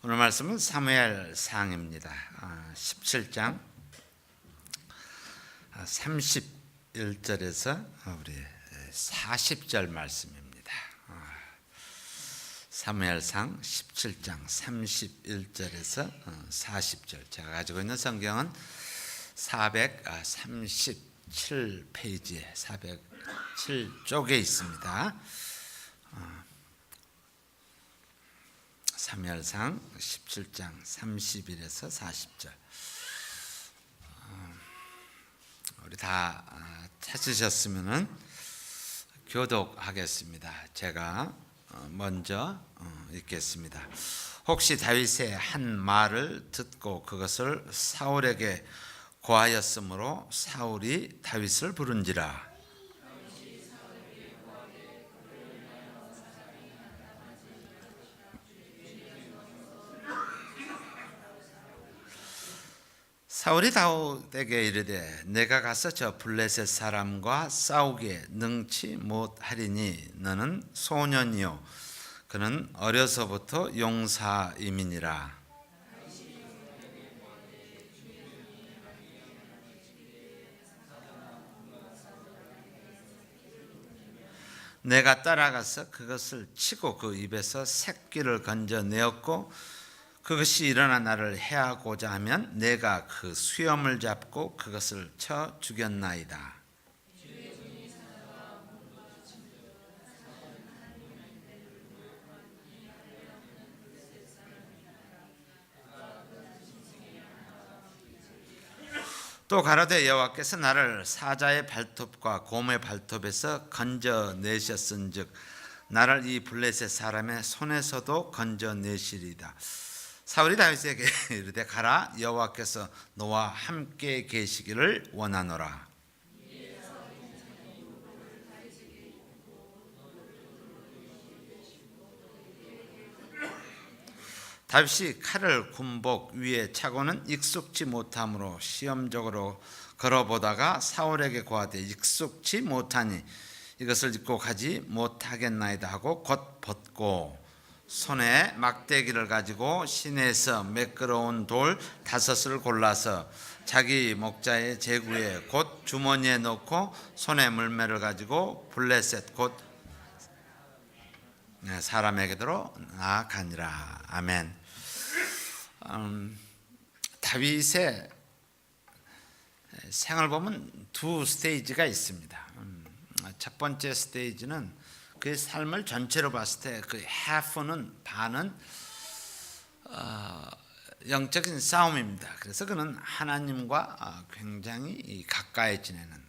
오늘 말씀은 사무엘상입니다. 17장 31절에서 우리 40절 말씀입니다. 사무엘상 17장 31절에서 40절. 제가 가지고 있는 성경은 437페이지에 407쪽에 있습니다. 사무엘상 17장 31에서 40절. 우리 다 찾으셨으면은 교독하겠습니다. 제가 먼저 읽겠습니다. 혹시 다윗의 한 말을 듣고 그것을 사울에게 고하였으므로 사울이 다윗을 부른지라. 사울이 다윗에게 이르되 내가 가서 저 블레셋 사람과 싸우기에 능치 못하리니 너는 소년이요 그는 어려서부터 용사임이니라. 내가 따라가서 그것을 치고 그 입에서 새끼를 건져내었고 그것이 일어나 나를 해하고자 하면 내가 그 수염을 잡고 그것을 쳐 죽였나이다. 또 가로되 여호와께서 나를 사자의 발톱과 곰의 발톱에서 건져내셨은즉 나를 이 블레셋 사람의 손에서도 건져내시리이다. 사울이 다윗에게 이르되 가라 여호와께서 너와 함께 계시기를 원하노라. 다윗이 칼을 군복 위에 차고는 익숙지 못함으로 시험적으로 걸어보다가 사울에게 고하되 익숙지 못하니 이것을 입고 가지 못하겠나이다 하고 곧 벗고 손에 막대기를 가지고 시내에서 매끄러운 돌 5을 골라서 자기 목자의 제구에 곧 주머니에 넣고 손에 물매를 가지고 블레셋 곧 사람에게로 나아가니라. 아멘. 다윗의 생을 보면 두 스테이지가 있습니다. 첫 번째 스테이지는 그의 삶을 전체로 봤을 때 그 half는 반은 영적인 싸움입니다. 그래서 그는 하나님과 굉장히 가까이 지내는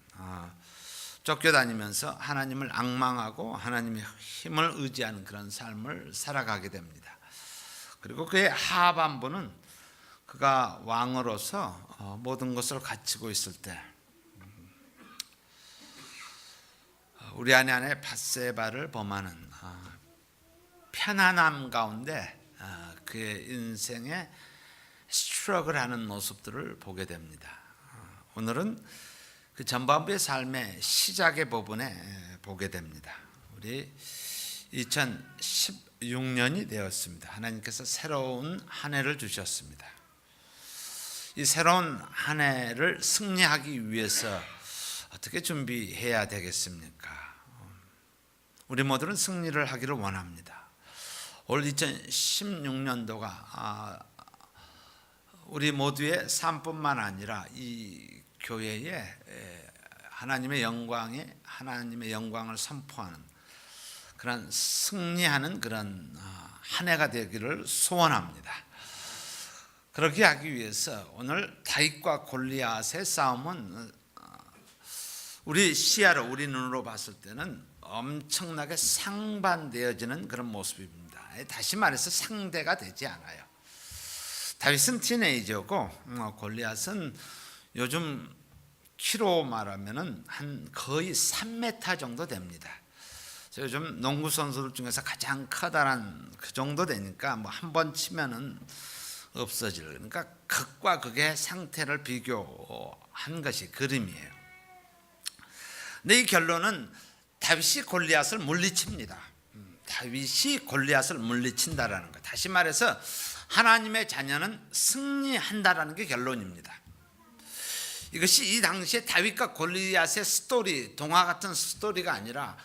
쫓겨다니면서 하나님을 앙망하고 하나님의 힘을 의지하는 그런 삶을 살아가게 됩니다. 그리고 그의 하반부는 그가 왕으로서 모든 것을 갖추고 있을 때 우리 아내 밧세바를 범하는 편안함 가운데 그의 인생에 스트러글하는 모습들을 보게 됩니다. 오늘은 그 전반부의 삶의 시작의 부분에 보게 됩니다. 우리 2016년이 되었습니다. 하나님께서 새로운 한 해를 주셨습니다. 이 새로운 한 해를 승리하기 위해서 어떻게 준비해야 되겠습니까? 우리 모두는 승리를 하기를 원합니다. 올 2016년도가 우리 모두의 삶뿐만 아니라 이 교회에 하나님의 영광을 선포하는 그런 승리하는 그런 한 해가 되기를 소원합니다. 그렇게 하기 위해서 오늘 다윗과 골리앗의 싸움은 우리 시야로 우리 눈으로 봤을 때는 엄청나게 상반되어지는 그런 모습입니다. 다시 말해서 상대가 되지 않아요. 다윗은 티네이저고 골리앗은 요즘 키로 말하면은 한 거의 3m 정도 됩니다. 요즘 농구 선수들 중에서 가장 커다란 그 정도 되니까 뭐 한 번 치면은 없어질. 그러니까 극과 극의 상태를 비교한 것이 그림이에요. 근데 이 결론은 다윗이 골리앗을 물리칩니다. 다윗이 골리앗을 물리친다라는 것. 다시 말해서 하나님의 자녀는 승리한다라는 게 결론입니다. 이것이 이 당시에 다윗과 골리앗의 스토리, 동화 같은 스토리가 아니라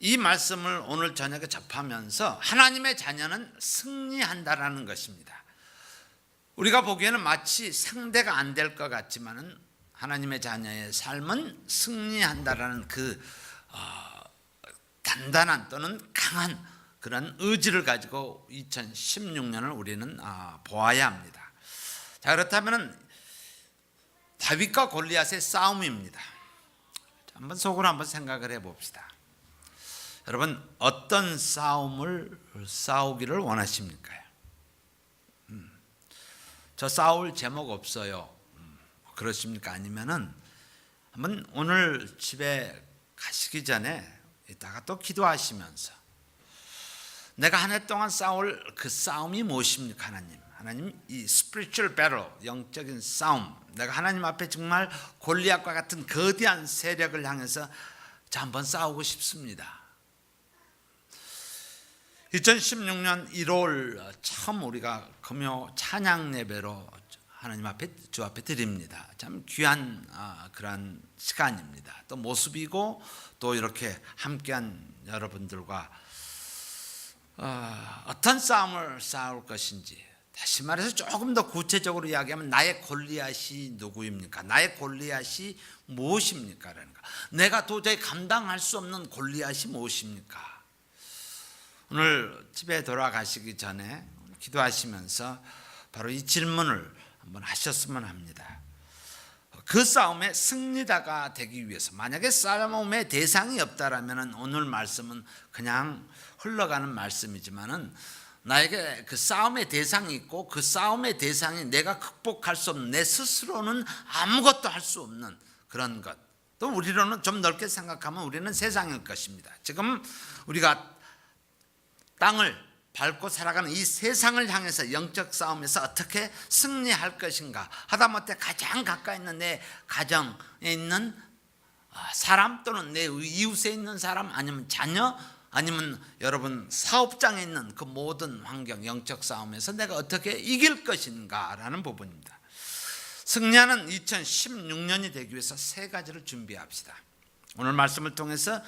이 말씀을 오늘 저녁에 접하면서 하나님의 자녀는 승리한다라는 것입니다. 우리가 보기에는 마치 상대가 안 될 것 같지만은 하나님의 자녀의 삶은 승리한다라는 그 단단한 또는 강한 그런 의지를 가지고 2016년을 우리는 보아야 합니다. 자, 그렇다면 다윗과 골리앗의 싸움입니다. 한번 속으로 한번 생각을 해봅시다. 여러분, 어떤 싸움을 싸우기를 원하십니까? 저 싸울 제목 없어요. 그러십니까? 아니면은 한번 오늘 집에 가시기 전에 이따가 또 기도하시면서 내가 한 해 동안 싸울 그 싸움이 무엇입니까? 하나님 이 spiritual battle, 영적인 싸움, 내가 하나님 앞에 정말 골리앗과 같은 거대한 세력을 향해서 자 한번 싸우고 싶습니다. 2016년 1월 처음 우리가 금요 찬양 예배로 하나님 앞에 주 앞에 드립니다. 참 귀한 그런 시간입니다. 또 모습이고 또 이렇게 함께한 여러분들과 어떤 싸움을 싸울 것인지, 다시 말해서 조금 더 구체적으로 이야기하면 나의 골리앗이 누구입니까? 나의 골리앗이 무엇입니까? 그러니까 내가 도저히 감당할 수 없는 골리앗이 무엇입니까? 오늘 집에 돌아가시기 전에 기도하시면서 바로 이 질문을 한번 하셨으면 합니다. 그 싸움에 승리자가 되기 위해서, 만약에 싸움의 대상이 없다라면 오늘 말씀은 그냥 흘러가는 말씀이지만은 나에게 그 싸움의 대상이 있고 그 싸움의 대상이 내가 극복할 수 없는, 내 스스로는 아무것도 할 수 없는 그런 것, 또 우리로는 좀 넓게 생각하면 우리는 세상일 것입니다. 지금 우리가 땅을 밟고 살아가는 이 세상을 향해서 영적 싸움에서 어떻게 승리할 것인가, 하다못해 가장 가까이 있는 내 가정에 있는 사람, 또는 내 이웃에 있는 사람, 아니면 자녀, 아니면 여러분 사업장에 있는 그 모든 환경, 영적 싸움에서 내가 어떻게 이길 것인가라는 부분입니다. 승리하는 2016년이 되기 위해서 세 가지를 준비합시다. 오늘 말씀을 통해서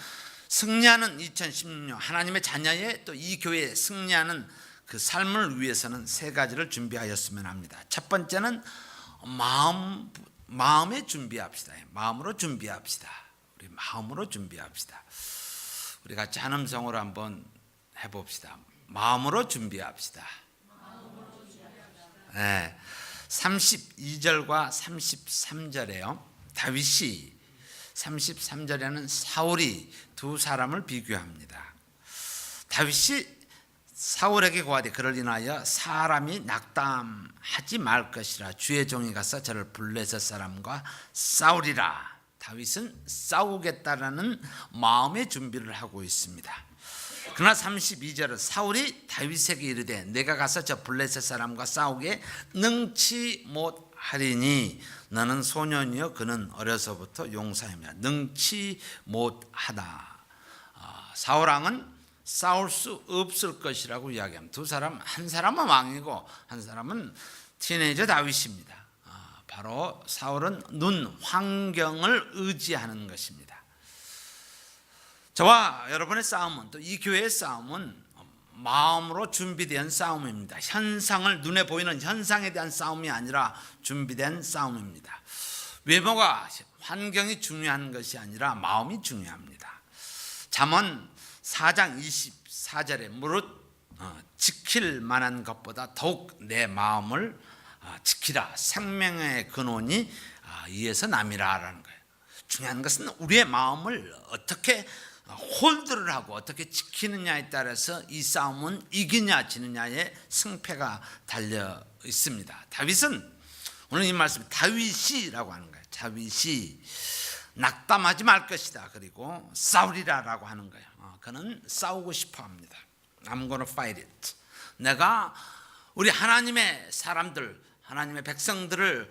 승리하는 2016년, 하나님의 자녀의 또 이 교회에 승리하는 그 삶을 위해서는 세 가지를 준비하였으면 합니다. 첫 번째는 마음에 준비합시다. 마음으로 준비합시다. 우리 마음으로 준비합시다. 우리 같이 한음성으로 한번 해봅시다. 마음으로 준비합시다. 네, 32절과 33절에요. 다윗이 33절에는 사울이 두 사람을 비교합니다. 다윗이 사울에게 고하되 그를 인하여 사람이 낙담하지 말 것이라, 주의 종이 가서 저를 블레셋 사람과 싸우리라. 다윗은 싸우겠다라는 마음의 준비를 하고 있습니다. 그러나 32절은 사울이 다윗에게 이르되 내가 가서 저 블레셋 사람과 싸우게 능치 못하리니 너는 소년이요 그는 어려서부터 용사이며 능치 못하다. 사울왕은 싸울 수 없을 것이라고 이야기합니다. 두 사람, 한 사람은 왕이고 한 사람은 티네이저 다윗입니다. 바로 사울은 눈 환경을 의지하는 것입니다. 저와 여러분의 싸움은, 또 이 교회의 싸움은 마음으로 준비된 싸움입니다. 현상을, 눈에 보이는 현상에 대한 싸움이 아니라 준비된 싸움입니다. 외모가, 환경이 중요한 것이 아니라 마음이 중요합니다. 잠언 4장 24절에 무릇 지킬 만한 것보다 더욱 내 마음을 지키라. 생명의 근원이 이에서 남이라 라는 거예요. 중요한 것은 우리의 마음을 어떻게 홀드를 하고 어떻게 지키느냐에 따라서 이 싸움은 이기냐 지느냐의 승패가 달려 있습니다. 다윗은, 오늘 이 말씀 다윗이라고 하는 거예요. 다윗이 낙담하지 말 것이다. 그리고 싸우리라라고 하는 거예요. 그는 싸우고 싶어 합니다. I'm gonna fight it. 내가 우리 하나님의 사람들, 하나님의 백성들을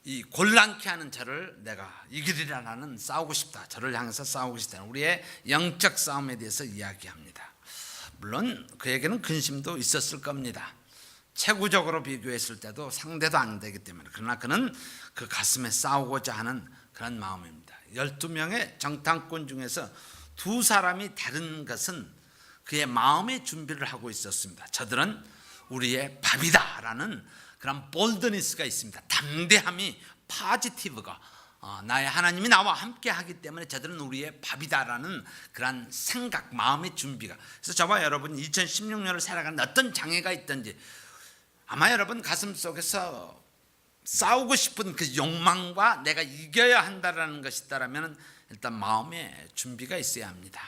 이 곤란케 하는 저를 내가 이기리라는, 싸우고 싶다, 저를 향해서 싸우고 싶다, 우리의 영적 싸움에 대해서 이야기합니다. 물론 그에게는 근심도 있었을 겁니다. 체구적으로 비교했을 때도 상대도 안 되기 때문에, 그러나 그는 그 가슴에 싸우고자 하는 그런 마음입니다. 12명의 정탐꾼 중에서 2사람이 다른 것은 그의 마음의 준비를 하고 있었습니다. 저들은 우리의 밥이다라는 그런 볼드니스가 있습니다. 담대함이, 파지티브가, 나의 하나님이 나와 함께 하기 때문에 저들은 우리의 밥이다라는 그런 생각, 마음의 준비가. 그래서 저와 여러분 2016년을 살아가는 어떤 장애가 있든지 아마 여러분 가슴속에서 싸우고 싶은 그 욕망과 내가 이겨야 한다라는 것이 있다면 일단 마음의 준비가 있어야 합니다.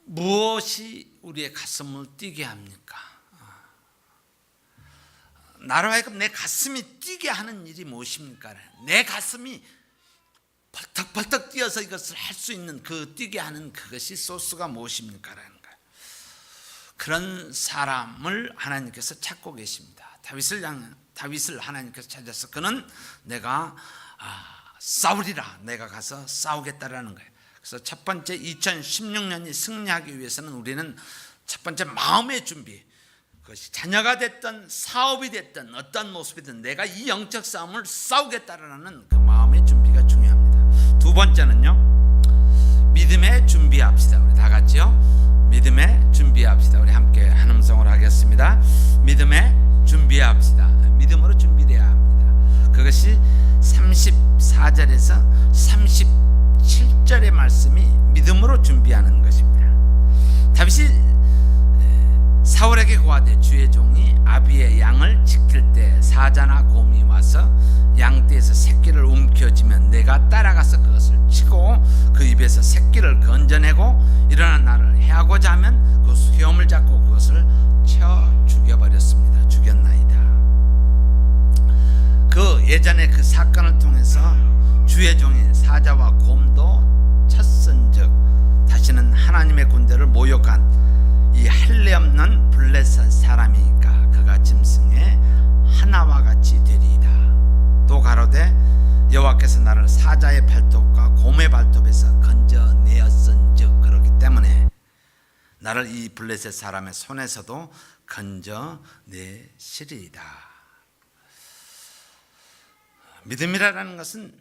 무엇이 우리의 가슴을 뛰게 합니까? 나로 하여금 내 가슴이 뛰게 하는 일이 무엇입니까? 내 가슴이 벌떡벌떡 뛰어서 이것을 할 수 있는 그 뛰게 하는 그것이 소스가 무엇입니까? 라는 거예요. 그런 사람을 하나님께서 찾고 계십니다. 다윗을 하나님께서 찾아서 그는 내가 싸우리라, 내가 가서 싸우겠다라는 거예요. 그래서 첫 번째 2016년이 승리하기 위해서는 우리는 첫 번째 마음의 준비, 그것이 자녀가 됐든 사업이 됐든 어떤 모습이든 내가 이 영적 싸움을 싸우겠다라는 그 마음의 준비가 중요합니다. 두 번째는요, 믿음의 준비합시다. 우리 다 같이요, 믿음의 준비합시다. 우리 함께 한 음성으로 하겠습니다. 믿음의 준비합시다. 믿음으로 준비되어야 합니다. 그것이 34절에서 37절의 말씀이 믿음으로 준비하는 것입니다. 다윗이 사울에게 고하되 주의 종이 아비의 양을 지킬 때 사자나 곰이 와서 양떼에서 새끼를 움켜쥐면 내가 따라가서 그것을 치고 그 입에서 새끼를 건져내고 일어난 나를 해하고자 하면 그 수염을 잡고 그것을 쳐 죽여버렸습니다. 죽였나이다. 그 예전에 그 사건을 통해서 주의 종인 사자와 곰도 쳤은즉 다시는 하나님의 군대를 모욕한 이 할례 없는 블레셋 사람이니까 그가 짐승의 하나와 같이 되리이다. 또 가로되 여호와께서 나를 사자의 발톱과 곰의 발톱에서 건져내었은즉 그렇기 때문에 나를 이 블레셋 사람의 손에서도 건져내시리이다. 믿음이라는 것은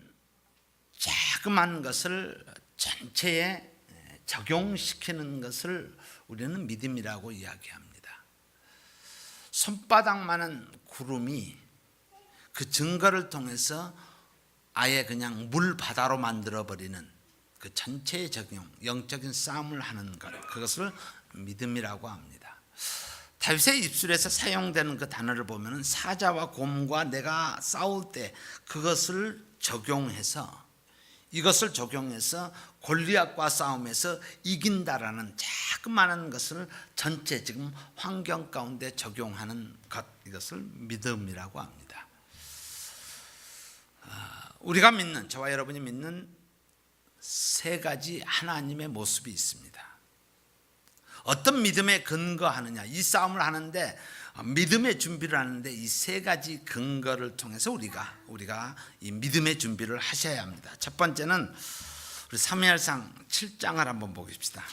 자그마한 것을 전체에 적용시키는 것을 우리는 믿음이라고 이야기합니다. 손바닥만한 구름이 그 증거를 통해서 아예 그냥 물바다로 만들어버리는 그 전체의 적용, 영적인 싸움을 하는 것, 그것을 믿음이라고 합니다. 다윗의 입술에서 사용되는 그 단어를 보면 사자와 곰과 내가 싸울 때 그것을 적용해서, 이것을 적용해서 골리앗과 싸움에서 이긴다라는 자그마한 것을 전체 지금 환경 가운데 적용하는 것, 이것을 믿음이라고 합니다. 우리가 믿는, 저와 여러분이 믿는 세 가지 하나님의 모습이 있습니다. 어떤 믿음에 근거하느냐, 이 싸움을 하는데 믿음의 준비를 하는데 이 세 가지 근거를 통해서 우리가 이 믿음의 준비를 하셔야 합니다. 첫 번째는 우리 사무엘상 7장을 한번 보십시다.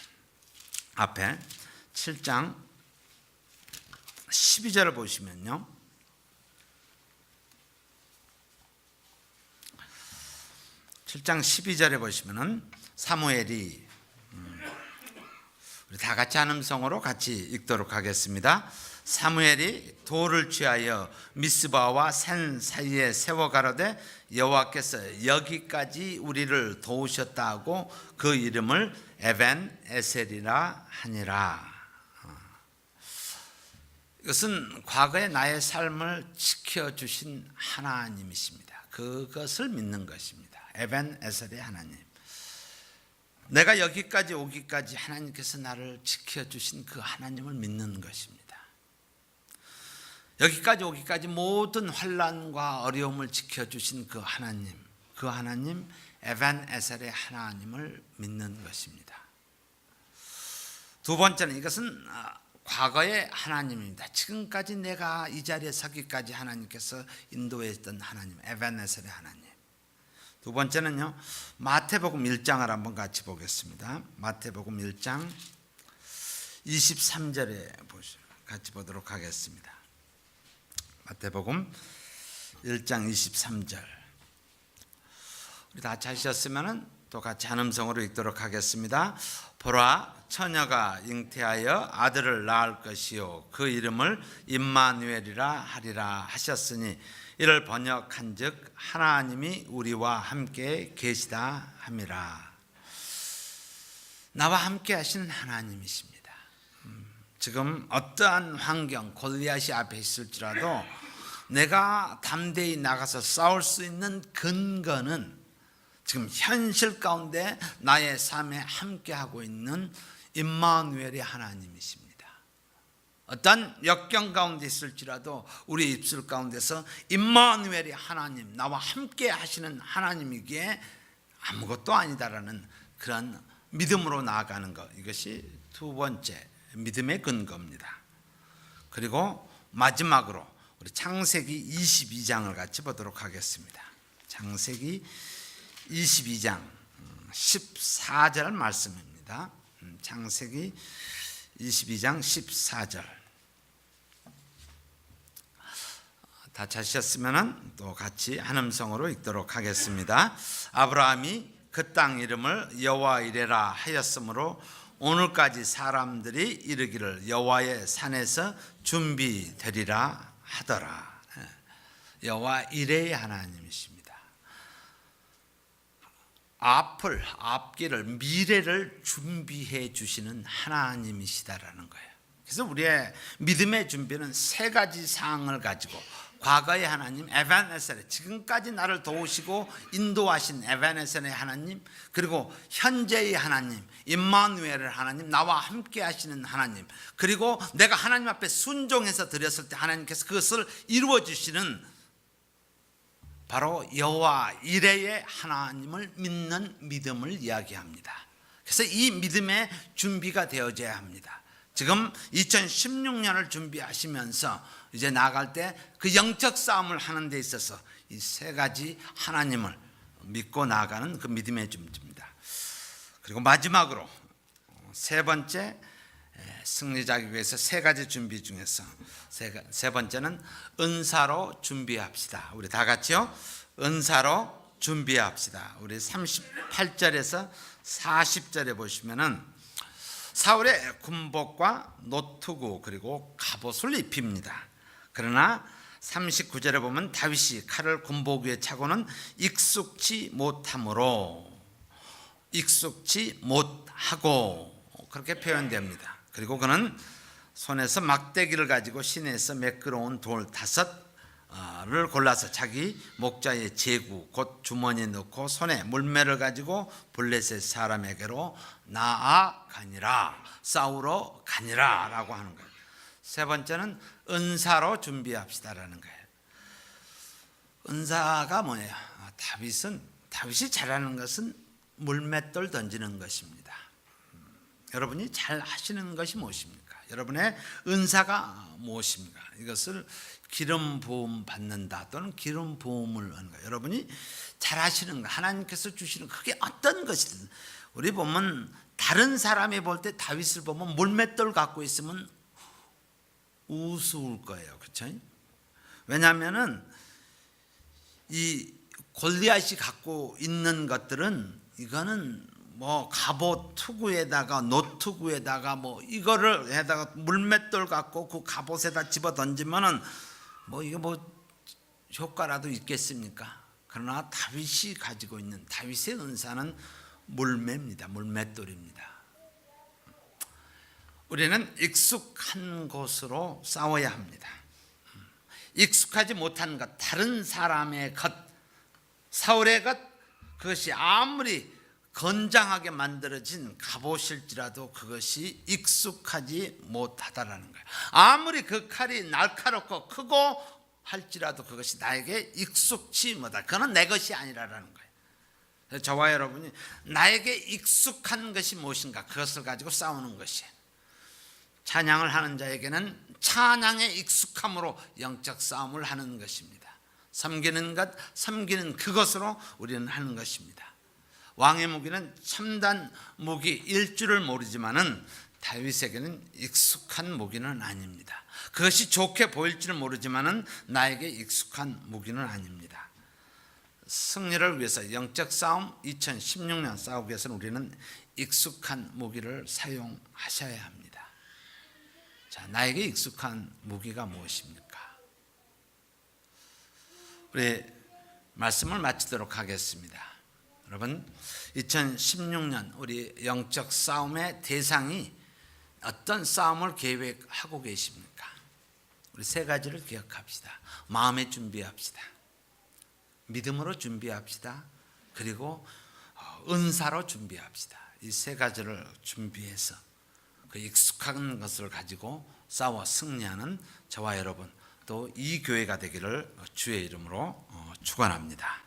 앞에 7장 12절을 보시면요, 칠 장 12절에 보시면은 사무엘이, 우리 다 같이 한 음성으로 같이 읽도록 하겠습니다. 사무엘이 돌을 취하여 미스바와 산 사이에 세워 가로되 여호와께서 여기까지 우리를 도우셨다 하고 그 이름을 에벤 에셀이라 하니라. 이것은 과거의 나의 삶을 지켜주신 하나님이십니다. 그것을 믿는 것입니다. 에벤 에셀의 하나님, 내가 여기까지 오기까지 하나님께서 나를 지켜주신 그 하나님을 믿는 것입니다. 여기까지 오기까지 모든 환난과 어려움을 지켜주신 그 하나님 에벤 에셀의 하나님을 믿는 것입니다. 두 번째는 이것은 과거의 하나님입니다. 지금까지 내가 이 자리에 서기까지 하나님께서 인도했던 하나님, 에벤 에셀의 하나님. 두 번째는요, 마태복음 1장을 한번 같이 보겠습니다. 마태복음 1장 23절에 같이 보도록 하겠습니다. 마태복음 1장 23절. 우리 다 찾으셨으면 또 같이 한 음성으로 읽도록 하겠습니다. 보라, 처녀가 잉태하여 아들을 낳을 것이요 그 이름을 임마누엘이라 하리라 하셨으니 이를 번역한즉 하나님이 우리와 함께 계시다 함이라. 나와 함께 하시는 하나님이십니다. 지금 어떠한 환경, 골리앗이 앞에 있을지라도 내가 담대히 나가서 싸울 수 있는 근거는 지금 현실 가운데 나의 삶에 함께하고 있는 임마누엘의 하나님이십니다. 어떤 역경 가운데 있을지라도 우리 입술 가운데서 임마누엘의 하나님, 나와 함께 하시는 하나님이기에 아무것도 아니다라는 그런 믿음으로 나아가는 것, 이것이 두 번째 믿음의 근거입니다. 그리고 마지막으로 우리 창세기 22장을 같이 보도록 하겠습니다. 창세기 22장 14절 말씀입니다. 창세기 22장 14절. 다 찾으셨으면 또 같이 한 음성으로 읽도록 하겠습니다. 아브라함이 그 땅 이름을 여호와 이레라 하였으므로 오늘까지 사람들이 이르기를 여호와의 산에서 준비되리라 하더라. 여호와 이레의 하나님이십니다. 앞길을, 미래를 준비해 주시는 하나님이시다라는 거예요. 그래서 우리의 믿음의 준비는 세 가지 사항을 가지고, 과거의 하나님 에베네셀, 지금까지 나를 도우시고 인도하신 에베네셀의 하나님, 그리고 현재의 하나님 임마누엘의 하나님, 나와 함께 하시는 하나님, 그리고 내가 하나님 앞에 순종해서 드렸을 때 하나님께서 그것을 이루어 주시는 바로 여호와 이레의 하나님을 믿는 믿음을 이야기합니다. 그래서 이 믿음의 준비가 되어져야 합니다. 지금 2016년을 준비하시면서 이제 나아갈 때 그 영적 싸움을 하는 데 있어서 이 세 가지 하나님을 믿고 나아가는 그 믿음의 준비입니다. 그리고 마지막으로 세 번째, 승리자기 위해서 세 가지 준비 중에서 세 번째는 은사로 준비합시다. 우리 다 같이요. 은사로 준비합시다. 우리 38절에서 40절에 보시면은 사울의 군복과 노투구 그리고 갑옷을 입힙니다. 그러나 39절에 보면 다윗이 칼을 군복 위에 차고는 익숙치 못하고 그렇게 표현됩니다. 그리고 그는 손에서 막대기를 가지고 시내에서 매끄러운 돌 5를 골라서 자기 목자의 제구 곧 주머니에 넣고 손에 물매를 가지고 블레셋 사람에게로 나아가니라, 싸우러 가니라 라고 하는 거예요. 세 번째는 은사로 준비합시다라는 거예요. 은사가 뭐예요? 다윗이 잘하는 것은 물맷돌 던지는 것입니다. 여러분이 잘 하시는 것이 무엇입니까? 여러분의 은사가 무엇입니까? 이것을 기름 부음 받는다 또는 기름 부음을 하는 거예요. 여러분이 잘 하시는 거, 하나님께서 주시는 그게 어떤 것이든, 우리 보면 다른 사람이 볼 때 다윗을 보면 물맷돌 갖고 있으면 우스울 거예요. 그렇죠? 왜냐하면은 이 골리앗이 갖고 있는 것들은, 이거는 뭐 갑옷 투구에다가 노투구에다가 뭐 이거를 해다가 물맷돌 갖고 그 갑옷에다 집어 던지면은 뭐 이게 뭐 효과라도 있겠습니까? 그러나 다윗이 가지고 있는 다윗의 은사는 물매입니다. 물맷돌입니다. 우리는 익숙한 곳으로 싸워야 합니다. 익숙하지 못한 것, 다른 사람의 것, 사울의 것, 그것이 아무리 건장하게 만들어진 갑옷일지라도 그것이 익숙하지 못하다라는 거예요. 아무리 그 칼이 날카롭고 크고 할지라도 그것이 나에게 익숙치 못하다. 그건 내 것이 아니라는 거예요. 그래서 저와 여러분이 나에게 익숙한 것이 무엇인가, 그것을 가지고 싸우는 것이에요. 찬양을 하는 자에게는 찬양의 익숙함으로 영적 싸움을 하는 것입니다. 섬기는 것, 섬기는 그것으로 우리는 하는 것입니다. 왕의 무기는 첨단 무기, 일줄을 모르지만은 다윗에게는 익숙한 무기는 아닙니다. 그것이 좋게 보일지는 모르지만은 나에게 익숙한 무기는 아닙니다. 승리를 위해서 영적 싸움 2016년 싸우기 위해서는 우리는 익숙한 무기를 사용하셔야 합니다. 자, 나에게 익숙한 무기가 무엇입니까? 우리 말씀을 마치도록 하겠습니다. 여러분, 2016년 우리 영적 싸움의 대상이 어떤 싸움을 계획하고 계십니까? 우리 세 가지를 기억합시다. 마음의 준비합시다. 믿음으로 준비합시다. 그리고 은사로 준비합시다. 이 세 가지를 준비해서 그 익숙한 것을 가지고 싸워 승리하는 저와 여러분 또 이 교회가 되기를 주의 이름으로 축원합니다.